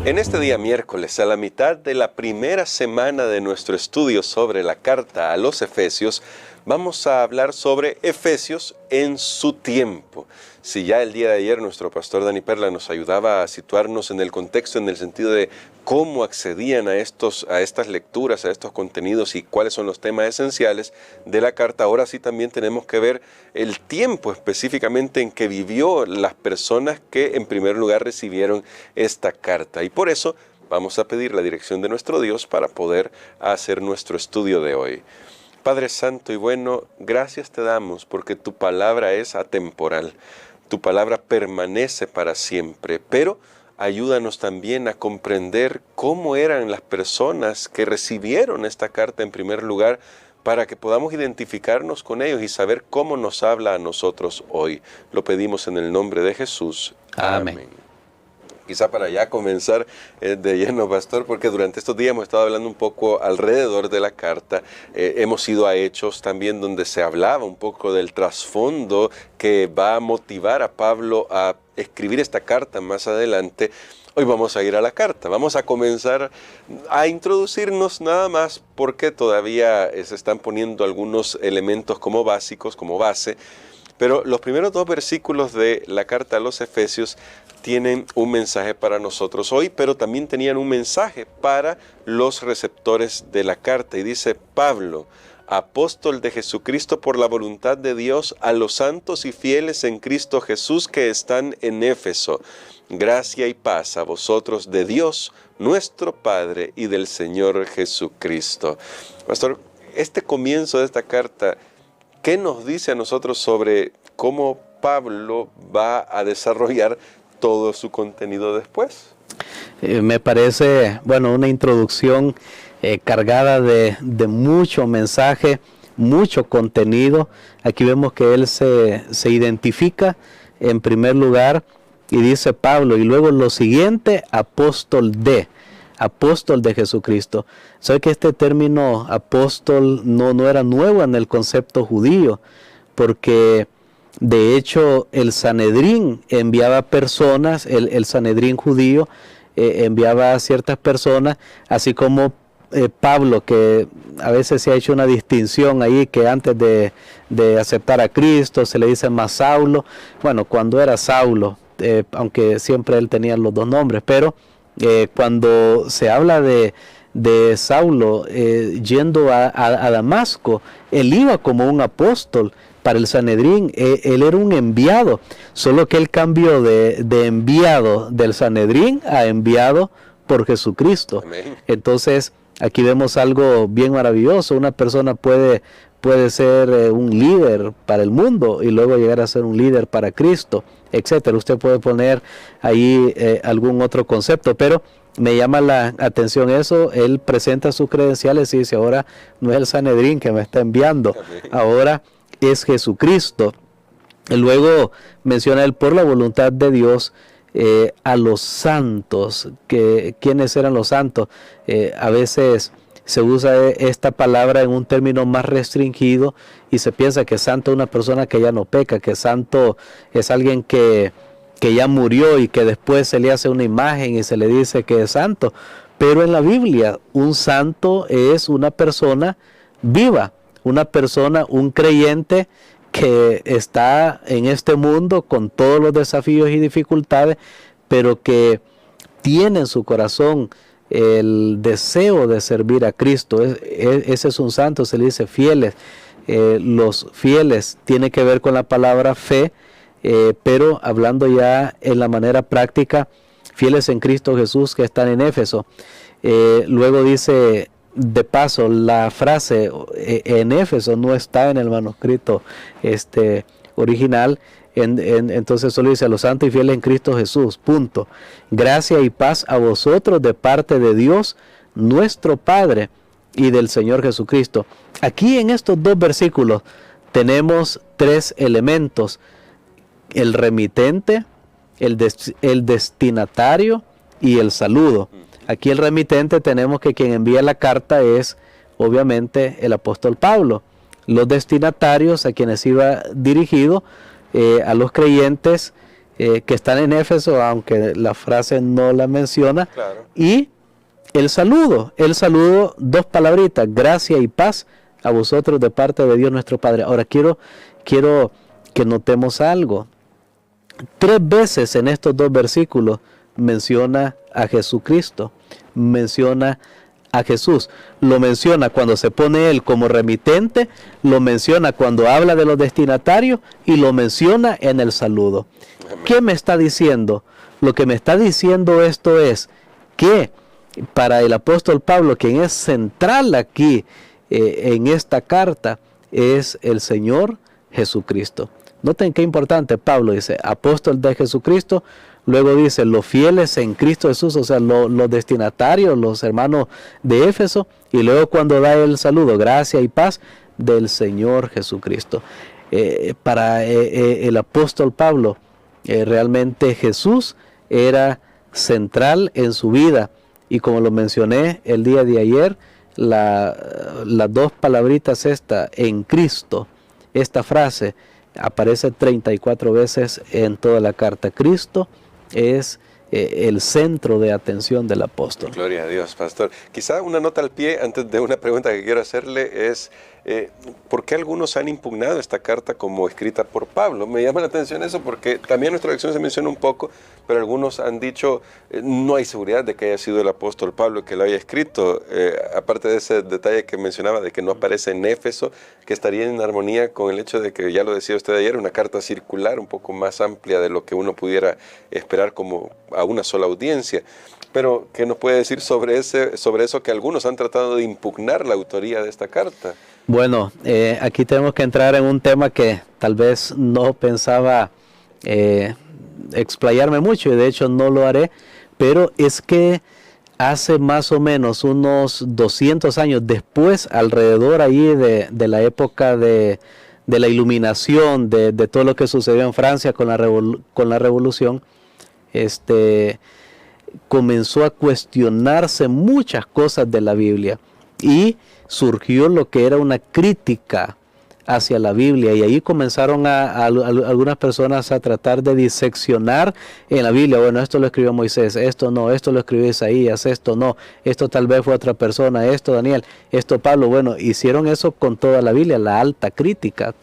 En este día miércoles, a la mitad de la primera semana de nuestro estudio sobre la carta a los Efesios, vamos a hablar sobre Efesios en su tiempo. Si ya el día de ayer nuestro pastor Dani Perla nos ayudaba a situarnos en el contexto, en el sentido de cómo accedían a estas lecturas, a estos contenidos y cuáles son los temas esenciales de la carta, ahora sí también tenemos que ver el tiempo específicamente en que vivió las personas que en primer lugar recibieron esta carta. Y por eso vamos a pedir la dirección de nuestro Dios para poder hacer nuestro estudio de hoy. Padre Santo y bueno, gracias te damos porque tu palabra es atemporal. Tu palabra permanece para siempre, pero ayúdanos también a comprender cómo eran las personas que recibieron esta carta en primer lugar, para que podamos identificarnos con ellos y saber cómo nos habla a nosotros hoy. Lo pedimos en el nombre de Jesús. Amén. Quizá para ya comenzar de lleno, pastor, porque durante estos días hemos estado hablando un poco alrededor de la carta. Hemos ido a Hechos también donde se hablaba un poco del trasfondo que va a motivar a Pablo a escribir esta carta más adelante. Hoy vamos a ir a la carta, vamos a comenzar a introducirnos nada más porque todavía se están poniendo algunos elementos como básicos, como base. Pero los primeros dos versículos de la carta a los Efesios tienen un mensaje para nosotros hoy, pero también tenían un mensaje para los receptores de la carta. Y dice: Pablo, apóstol de Jesucristo por la voluntad de Dios, a los santos y fieles en Cristo Jesús que están en Éfeso. Gracia y paz a vosotros de Dios, nuestro Padre, y del Señor Jesucristo. Pastor, este comienzo de esta carta, ¿qué nos dice a nosotros sobre cómo Pablo va a desarrollar todo su contenido después? Me parece, una introducción cargada de mucho mensaje, mucho contenido. Aquí vemos que él se identifica en primer lugar y dice Pablo, y luego lo siguiente, apóstol de Jesucristo. ¿Sabe que este término apóstol no era nuevo en el concepto judío? Porque de hecho el Sanedrín enviaba personas, el Sanedrín judío enviaba a ciertas personas, así como Pablo, que a veces se ha hecho una distinción ahí, que antes de aceptar a Cristo se le dice más Saulo. Bueno, cuando era Saulo, aunque siempre él tenía los dos nombres, pero cuando se habla de Saulo yendo a Damasco, él iba como un apóstol para el Sanedrín. Él era un enviado, solo que él cambió de enviado del Sanedrín a enviado por Jesucristo. Amén. Entonces aquí vemos algo bien maravilloso. Una persona puede ser un líder para el mundo y luego llegar a ser un líder para Cristo, etcétera. Usted puede poner ahí algún otro concepto, pero me llama la atención eso. Él presenta sus credenciales y dice: ahora no es el Sanedrín que me está enviando, ahora es Jesucristo. Y luego menciona él por la voluntad de Dios a los santos. ¿Quiénes eran los santos? A veces se usa esta palabra en un término más restringido y se piensa que santo es una persona que ya no peca, que santo es alguien que ya murió y que después se le hace una imagen y se le dice que es santo. Pero en la Biblia un santo es una persona viva, una persona, un creyente que está en este mundo con todos los desafíos y dificultades, pero que tiene en su corazón el deseo de servir a Cristo. Ese es un santo, se le dice fieles. Los fieles tiene que ver con la palabra fe, pero hablando ya en la manera práctica, fieles en Cristo Jesús que están en Éfeso. Luego dice, de paso, la frase en Éfeso no está en el manuscrito original. Entonces solo dice: a los santos y fieles en Cristo Jesús, punto. Gracia y paz a vosotros de parte de Dios, nuestro Padre, y del Señor Jesucristo. Aquí en estos dos versículos tenemos tres elementos: el remitente, el destinatario y el saludo. Aquí el remitente, tenemos que quien envía la carta es obviamente el apóstol Pablo. Los destinatarios, a quienes iba dirigido, a los creyentes que están en Éfeso, aunque la frase no la menciona, Claro. y el saludo, dos palabritas, gracia y paz a vosotros de parte de Dios nuestro Padre. Ahora quiero que notemos algo. 3 veces en estos 2 versículos menciona a Jesucristo, menciona a Jesús. Lo menciona cuando se pone él como remitente, lo menciona cuando habla de los destinatarios y lo menciona en el saludo. Amén. ¿Qué me está diciendo? Lo que me está diciendo esto es que para el apóstol Pablo, quien es central aquí en esta carta, es el Señor Jesucristo. Noten qué importante. Pablo dice, apóstol de Jesucristo, luego dice, los fieles en Cristo Jesús, o sea, los destinatarios, los hermanos de Éfeso, y luego cuando da el saludo, gracia y paz del Señor Jesucristo. Para el apóstol Pablo, realmente Jesús era central en su vida, y como lo mencioné el día de ayer, las 2 palabritas en Cristo, esta frase aparece 34 veces en toda la carta. Cristo es el centro de atención del apóstol. Gloria a Dios, pastor. Quizá una nota al pie antes de una pregunta que quiero hacerle es ¿por qué algunos han impugnado esta carta como escrita por Pablo? Me llama la atención eso porque también en nuestra lección se menciona un poco, pero algunos han dicho no hay seguridad de que haya sido el apóstol Pablo que lo haya escrito, aparte de ese detalle que mencionaba de que no aparece en Éfeso, que estaría en armonía con el hecho de que, ya lo decía usted ayer, una carta circular un poco más amplia de lo que uno pudiera esperar como a una sola audiencia. Pero, ¿qué nos puede decir sobre eso que algunos han tratado de impugnar la autoría de esta carta? Bueno, aquí tenemos que entrar en un tema que tal vez no pensaba explayarme mucho, y de hecho no lo haré, pero es que hace más o menos unos 200 años después, alrededor ahí de la época de la iluminación, de todo lo que sucedió en Francia con la revolución, comenzó a cuestionarse muchas cosas de la Biblia y surgió lo que era una crítica hacia la Biblia, y ahí comenzaron algunas personas a tratar de diseccionar en la Biblia. Bueno, esto lo escribió Moisés, esto no, esto lo escribió Isaías, esto no, esto tal vez fue otra persona, esto Daniel, esto Pablo. Bueno, hicieron eso con toda la Biblia, la alta crítica.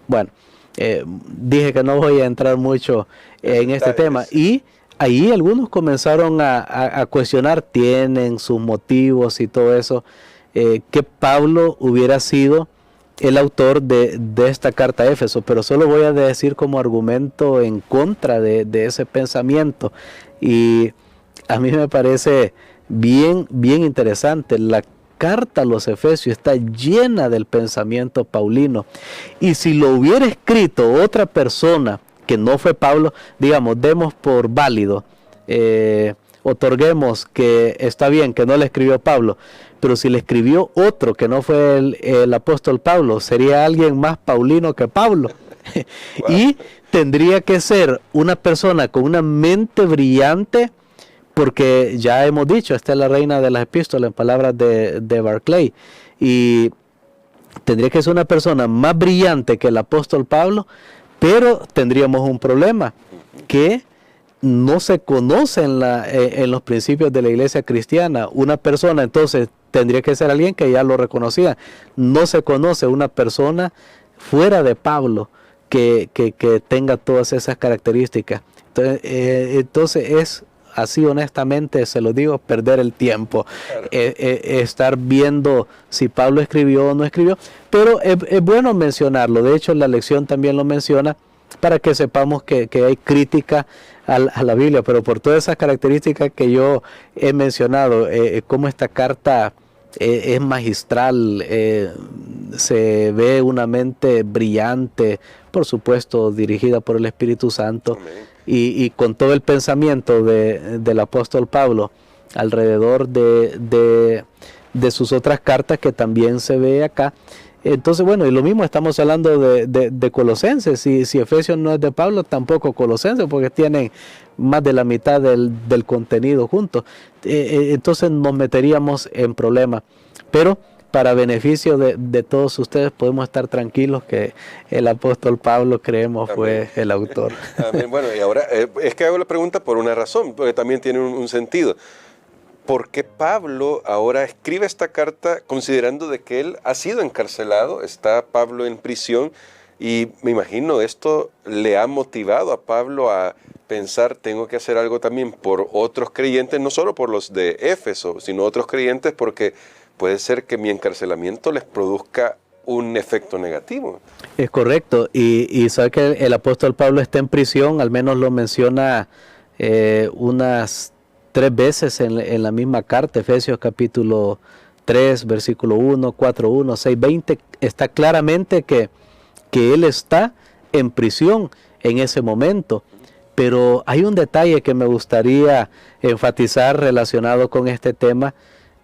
Bueno, dije que no voy a entrar mucho en este tema, y ahí algunos comenzaron a cuestionar, tienen sus motivos y todo eso, que Pablo hubiera sido el autor de esta carta a Éfeso, pero solo voy a decir como argumento en contra de ese pensamiento. Y a mí me parece bien interesante. La carta a los Efesios está llena del pensamiento paulino, y si lo hubiera escrito otra persona que no fue Pablo, digamos, demos por válido, otorguemos que está bien que no le escribió Pablo, pero si le escribió otro que no fue el apóstol Pablo, sería alguien más paulino que Pablo. Wow. Y tendría que ser una persona con una mente brillante, porque ya hemos dicho, esta es la reina de las epístolas, en palabras de Barclay, y tendría que ser una persona más brillante que el apóstol Pablo, pero tendríamos un problema, que no se conoce en los principios de la iglesia cristiana. Una persona, entonces, tendría que ser alguien que ya lo reconocía. No se conoce una persona fuera de Pablo que tenga todas esas características. Entonces es así, honestamente, se lo digo, perder el tiempo, claro. Estar viendo si Pablo escribió o no escribió, pero es bueno mencionarlo. De hecho, la lección también lo menciona para que sepamos que hay crítica a la Biblia, pero por todas esas características que yo he mencionado, como esta carta es magistral, se ve una mente brillante, por supuesto dirigida por el Espíritu Santo, y con todo el pensamiento del apóstol Pablo alrededor de sus otras cartas, que también se ve acá. Entonces, bueno, y lo mismo estamos hablando de Colosenses. Si Efesios no es de Pablo, tampoco Colosenses, porque tienen más de la mitad del contenido juntos. Entonces nos meteríamos en problemas. Pero para beneficio de todos ustedes, podemos estar tranquilos que el apóstol Pablo, creemos, fue el autor. Amén. Bueno, y ahora es que hago la pregunta por una razón, porque también tiene un sentido. ¿Por qué Pablo ahora escribe esta carta considerando de que él ha sido encarcelado? Está Pablo en prisión y me imagino esto le ha motivado a Pablo a pensar, tengo que hacer algo también por otros creyentes, no solo por los de Éfeso, sino otros creyentes, porque puede ser que mi encarcelamiento les produzca un efecto negativo. Es correcto, y sabe que el apóstol Pablo está en prisión, al menos lo menciona unas 3 veces en la misma carta, Efesios capítulo 3, versículo 1, 4, 1, 6, 20, está claramente que él está en prisión en ese momento. Pero hay un detalle que me gustaría enfatizar relacionado con este tema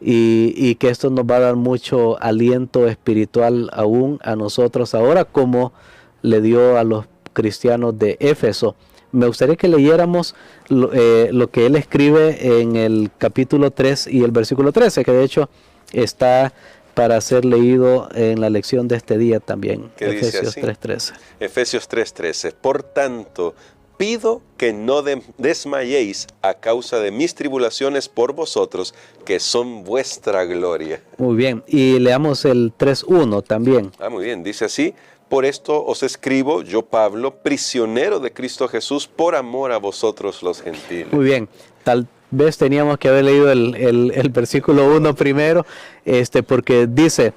y que esto nos va a dar mucho aliento espiritual aún a nosotros ahora, como le dio a los cristianos de Éfeso. Me gustaría que leyéramos lo que él escribe en el capítulo 3 y el versículo 13, que de hecho está para ser leído en la lección de este día también. Efesios 3:13. Efesios 3:13. Por tanto, pido que no desmayéis a causa de mis tribulaciones por vosotros, que son vuestra gloria. Muy bien, y leamos el 3:1 también. Muy bien, dice así: por esto os escribo, yo Pablo, prisionero de Cristo Jesús, por amor a vosotros los gentiles. Muy bien, tal vez teníamos que haber leído el versículo 1 primero, porque dice,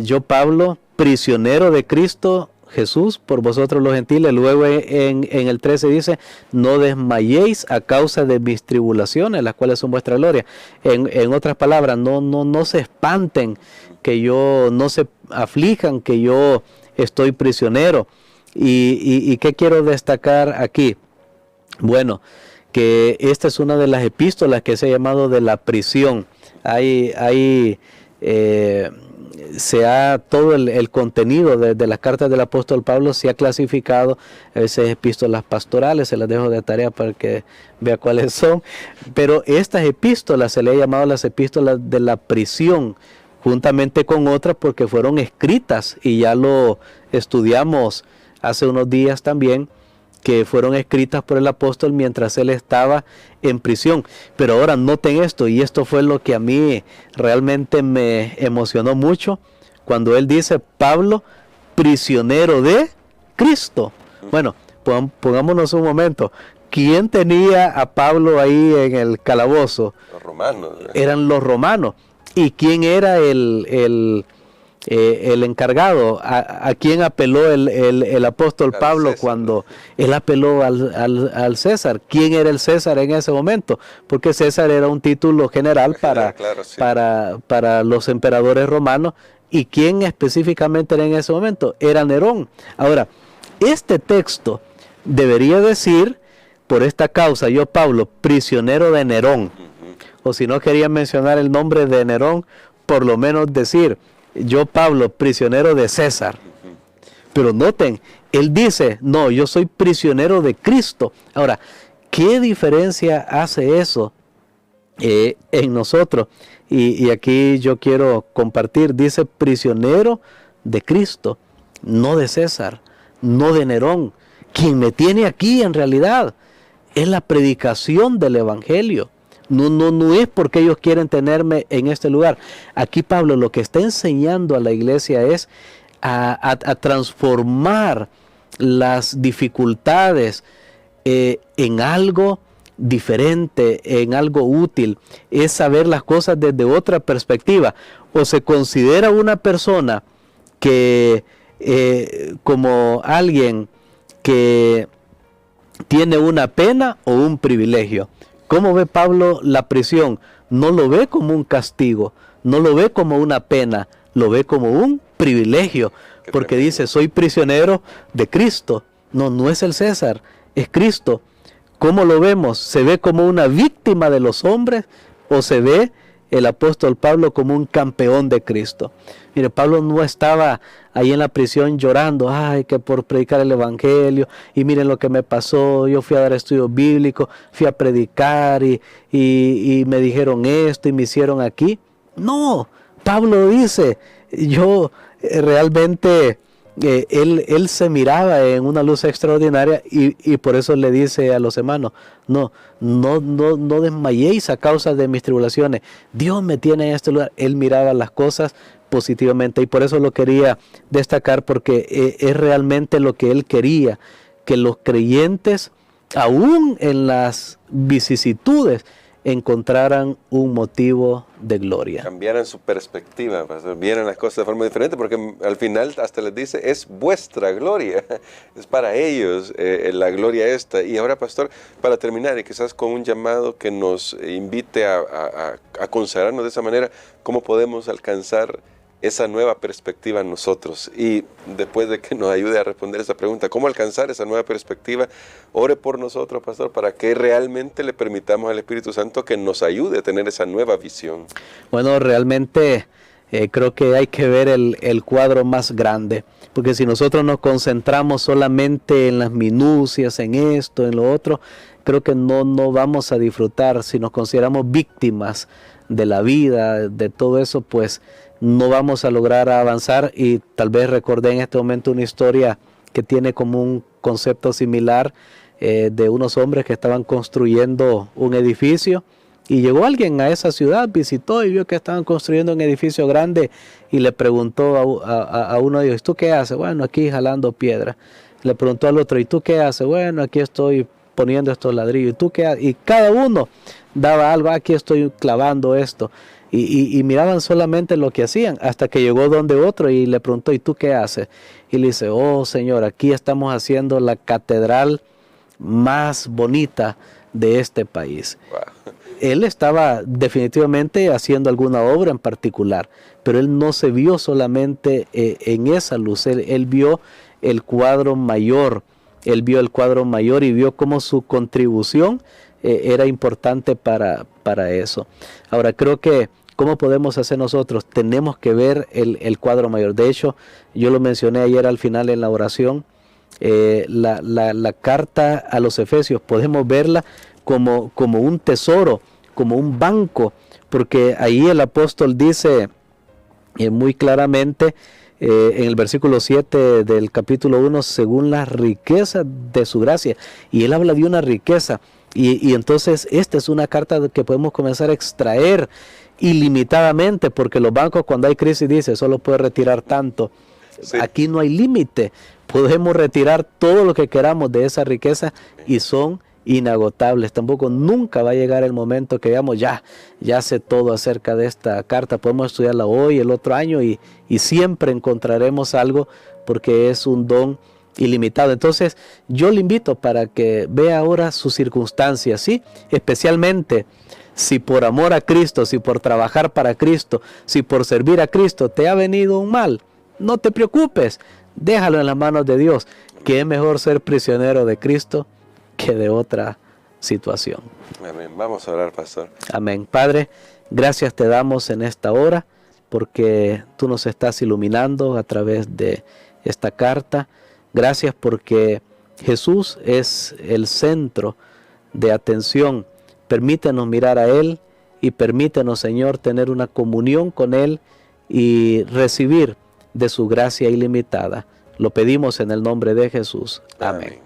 yo Pablo, prisionero de Cristo Jesús, por vosotros los gentiles. Luego en el 13 dice, no desmayéis a causa de mis tribulaciones, las cuales son vuestra gloria. En otras palabras, no se espanten, no se aflijan que yo estoy prisionero. ¿Y qué quiero destacar aquí? Bueno, que esta es una de las epístolas que se ha llamado de la prisión. Todo el contenido de las cartas del apóstol Pablo se ha clasificado, a veces epístolas pastorales, se las dejo de tarea para que vea cuáles son, pero estas epístolas se le ha llamado las epístolas de la prisión, juntamente con otras porque fueron escritas, y ya lo estudiamos hace unos días también, que fueron escritas por el apóstol mientras él estaba en prisión. Pero ahora noten esto, y esto fue lo que a mí realmente me emocionó mucho, cuando él dice, Pablo, prisionero de Cristo. Bueno, pongámonos un momento. ¿Quién tenía a Pablo ahí en el calabozo? Los romanos. Eran los romanos. ¿Y quién era el encargado? ¿A quién apeló el apóstol Pablo César, cuando él apeló al César? ¿Quién era el César en ese momento? Porque César era un título general para los emperadores romanos. ¿Y quién específicamente era en ese momento? Era Nerón. Ahora, este texto debería decir, por esta causa, yo Pablo, prisionero de Nerón. O si no querían mencionar el nombre de Nerón, por lo menos decir, yo Pablo, prisionero de César. Pero noten, él dice, no, yo soy prisionero de Cristo. Ahora, ¿qué diferencia hace eso en nosotros? Y aquí yo quiero compartir, dice prisionero de Cristo, no de César, no de Nerón. Quien me tiene aquí en realidad es la predicación del Evangelio. No es porque ellos quieren tenerme en este lugar. Aquí Pablo lo que está enseñando a la iglesia es a transformar las dificultades en algo diferente, en algo útil. Es saber las cosas desde otra perspectiva. O se considera una persona que como alguien que tiene una pena o un privilegio. ¿Cómo ve Pablo la prisión? No lo ve como un castigo, no lo ve como una pena, lo ve como un privilegio, porque dice, soy prisionero de Cristo. No es el César, es Cristo. ¿Cómo lo vemos? ¿Se ve como una víctima de los hombres o se ve el apóstol Pablo como un campeón de Cristo? Mire, Pablo no estaba ahí en la prisión llorando, ay, que por predicar el Evangelio, y miren lo que me pasó, yo fui a dar estudios bíblicos, fui a predicar y me dijeron esto y me hicieron aquí. No, Pablo dice, yo realmente, él se miraba en una luz extraordinaria y por eso le dice a los hermanos, no desmayéis a causa de mis tribulaciones. Dios me tiene en este lugar. Él miraba las cosas positivamente y por eso lo quería destacar, porque es realmente lo que él quería, que los creyentes, aún en las vicisitudes, encontraran un motivo de gloria. Cambiaran su perspectiva, pastor, vieran las cosas de forma diferente, porque al final hasta les dice, es vuestra gloria, es para ellos la gloria esta. Y ahora, pastor, para terminar, y quizás con un llamado que nos invite a consagrarnos de esa manera, ¿cómo podemos alcanzar esa nueva perspectiva en nosotros? Y después de que nos ayude a responder esa pregunta, ¿cómo alcanzar esa nueva perspectiva? Ore por nosotros, pastor, para que realmente le permitamos al Espíritu Santo que nos ayude a tener esa nueva visión. Bueno, realmente creo que hay que ver el cuadro más grande, porque si nosotros nos concentramos solamente en las minucias, en esto, en lo otro, creo que no vamos a disfrutar. Si nos consideramos víctimas de la vida, de todo eso, pues no vamos a lograr avanzar. Y tal vez recordé en este momento una historia que tiene como un concepto similar, de unos hombres que estaban construyendo un edificio y llegó alguien a esa ciudad, visitó y vio que estaban construyendo un edificio grande y le preguntó a uno de ellos, ¿tú qué haces? Bueno, aquí jalando piedra. Le preguntó al otro, ¿y tú qué haces? Bueno, aquí estoy poniendo estos ladrillos. ¿Y tú qué haces? Y cada uno daba algo, aquí estoy clavando esto. Y miraban solamente lo que hacían, hasta que llegó donde otro y le preguntó, ¿y tú qué haces? Y le dice, oh Señor, aquí estamos haciendo la catedral más bonita de este país. Wow. Él estaba definitivamente haciendo alguna obra en particular, pero él no se vio solamente en esa luz, él vio el cuadro mayor, y vio cómo su contribución era importante para eso. Ahora, creo que ¿cómo podemos hacer nosotros? Tenemos que ver el cuadro mayor. De hecho, yo lo mencioné ayer al final en la oración, la carta a los Efesios, podemos verla como un tesoro, como un banco, porque ahí el apóstol dice muy claramente, en el versículo 7 del capítulo 1, según la riqueza de su gracia, y él habla de una riqueza, y entonces esta es una carta que podemos comenzar a extraer ilimitadamente, porque los bancos cuando hay crisis dicen, solo puede retirar tanto. Sí. Aquí no hay límite, podemos retirar todo lo que queramos de esa riqueza y son inagotables. Tampoco nunca va a llegar el momento que digamos, ya sé todo acerca de esta carta, podemos estudiarla hoy, el otro año y siempre encontraremos algo, porque es un don ilimitado. Entonces yo le invito para que vea ahora sus circunstancias, ¿sí? Especialmente si por amor a Cristo, si por trabajar para Cristo, si por servir a Cristo te ha venido un mal, no te preocupes, déjalo en las manos de Dios, que es mejor ser prisionero de Cristo que de otra situación. Amén. Vamos a orar, pastor. Amén. Padre, gracias te damos en esta hora, porque tú nos estás iluminando a través de esta carta. Gracias porque Jesús es el centro de atención. Permítenos mirar a Él y permítenos, Señor, tener una comunión con Él y recibir de su gracia ilimitada. Lo pedimos en el nombre de Jesús. Amén.